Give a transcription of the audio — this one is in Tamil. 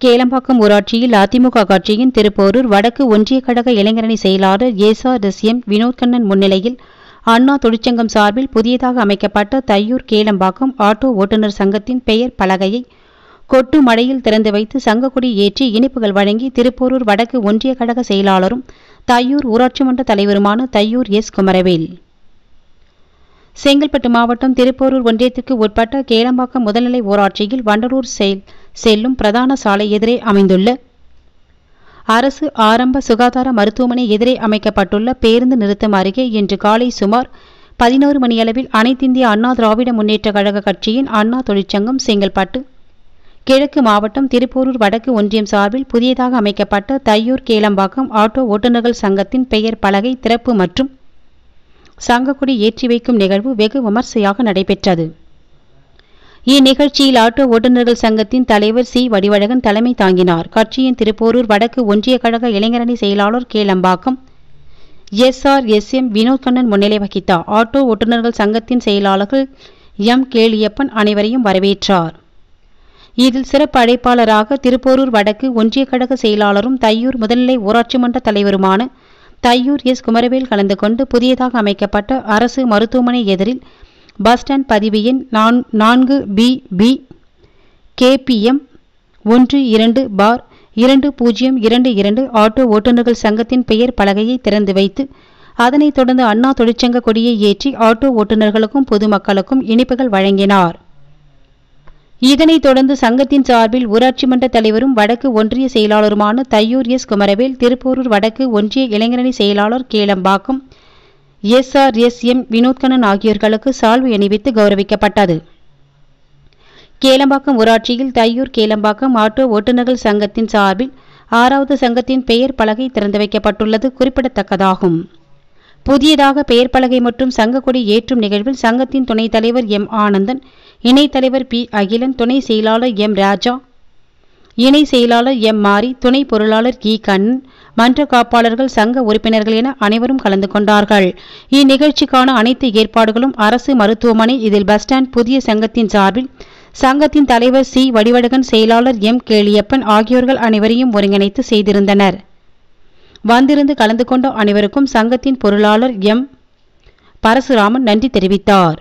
கேளம்பாக்கம் ஊராட்சியில் அதிமுக கட்சியின் திருப்போரூர் வடக்கு ஒன்றிய கழக இளைஞரணி செயலாளர் எஸ்.ஆர்.எஸ்.எம். வினோத்கண்ணன் முன்னிலையில் அண்ணா தொழிற்சங்கம் சார்பில் புதியதாக அமைக்கப்பட்ட தையூர் கேளம்பாக்கம் ஆட்டோ ஓட்டுநர் சங்கத்தின் பெயர் பலகையை கொட்டு மழையில் திறந்து வைத்து சங்கக்கொடி ஏற்றி இனிப்புகள் வழங்கி திருப்போரூர் வடக்கு ஒன்றிய கழக செயலாளரும் தையூர் ஊராட்சி மன்ற தலைவருமான தையூர் எஸ். குமரவேல். செங்கல்பட்டு மாவட்டம் திருப்போரூர் ஒன்றியத்திற்கு உட்பட்ட கேளம்பாக்கம் முதல்நிலை ஊராட்சியில் வண்டலூர் செல்லும் பிரதான சாலை எதிரே அமைந்துள்ள அரசு ஆரம்ப சுகாதார மருத்துவமனை எதிரே அமைக்கப்பட்டுள்ள பேருந்து நிறுத்தம் அருகே இன்று காலை சுமார் 11 மணியளவில் அனைத்திந்திய அண்ணா திராவிட முன்னேற்ற கழக கட்சியின் அண்ணா தொழிற்சங்கம் செங்கல்பட்டு கிழக்கு மாவட்டம் திருப்போரூர் வடக்கு ஒன்றியம் சார்பில் புதியதாக அமைக்கப்பட்ட தையூர் கேளம்பாக்கம் ஆட்டோ ஓட்டுநர்கள் சங்கத்தின் பெயர் பலகை திறப்பு மற்றும் சங்கக்கொடி ஏற்றி வைக்கும் நிகழ்வு வெகு விமர்சையாக நடைபெற்றது. இந்நிகழ்ச்சியில் ஆட்டோ ஓட்டுநர்கள் சங்கத்தின் தலைவர் சி. வடிவழகன் தலைமை தாங்கினார். கட்சியின் திருப்போரூர் வடக்கு ஒன்றிய கழக இளைஞரணி செயலாளர் கேளம்பாக்கம் எஸ்.ஆர்.எஸ்.எம். வினோத்கண்ணன் முன்னிலை வகித்தார். ஆட்டோ ஓட்டுநர்கள் சங்கத்தின் செயலாளர்கள் எம். கேளியப்பன் அனைவரையும் வரவேற்றார். இதில் சிறப்பு அழைப்பாளராக திருப்போரூர் வடக்கு ஒன்றிய கழக செயலாளரும் தையூர் முதல்நிலை ஊராட்சி மன்ற தலைவருமான தையூர் எஸ். குமரவேல் கலந்து கொண்டு புதியதாக அமைக்கப்பட்ட அரசு மருத்துவமனை எதிரில் பஸ் ஸ்டாண்ட் பதிவு எண் 4BB KPM 12/2022 ஆட்டோ ஓட்டுநர்கள் சங்கத்தின் பெயர் பலகையை திறந்து வைத்து அதனைத் தொடர்ந்து அண்ணா தொழிற்சங்க கொடியை ஏற்றி ஆட்டோ ஓட்டுநர்களுக்கும் பொதுமக்களுக்கும் இனிப்புகள் வழங்கினார். இதனைத் தொடர்ந்து சங்கத்தின் சார்பில் ஊராட்சி மன்ற தலைவரும் வடக்கு ஒன்றிய செயலாளருமான தையூர் எஸ். குமரவேல், திருப்போரூர் வடக்கு ஒன்றிய இளைஞரணி செயலாளர் கேளம்பாக்கம் எஸ்.ஆர்.எஸ்.எம். வினோத்கண்ணன் ஆகியோர்களுக்கு சால்வை அணிவித்து கௌரவிக்கப்பட்டது. கேளம்பாக்கம் ஊராட்சியில் தையூர் கேளம்பாக்கம் ஆட்டோ ஓட்டுநர்கள் சங்கத்தின் சார்பில் 6வது சங்கத்தின் பெயர் பலகை திறந்து வைக்கப்பட்டுள்ளது குறிப்பிடத்தக்கதாகும். புதியதாக பெயர் பலகை மற்றும் சங்கக்கொடி ஏற்றும் நிகழ்வில் சங்கத்தின் துணைத் தலைவர் எம். ஆனந்தன், இணைத் தலைவர் பி. அகிலன், துணை செயலாளர் எம். ராஜா, இணை செயலாளர் எம். மாரி, துணை பொருளாளர் கி. கண்ணன், மன்ற காப்பாளர்கள், சங்க உறுப்பினர்கள் என அனைவரும் கலந்து கொண்டார்கள். இந்நிகழ்ச்சிக்கான அனைத்து ஏற்பாடுகளும் அரசு மருத்துவமனை இதில் பஸ் ஸ்டாண்ட் புதிய சங்கத்தின் சார்பில் சங்கத்தின் தலைவர் சி. வடிவழகன், செயலாளர் எம். கேளியப்பன் ஆகியோர்கள் அனைவரையும் ஒருங்கிணைத்து செய்திருந்தனர். வந்திருந்து கலந்து கொண்ட அனைவருக்கும் சங்கத்தின் பொருளாளர் எம். பரசுராமன் நன்றி தெரிவித்தார்.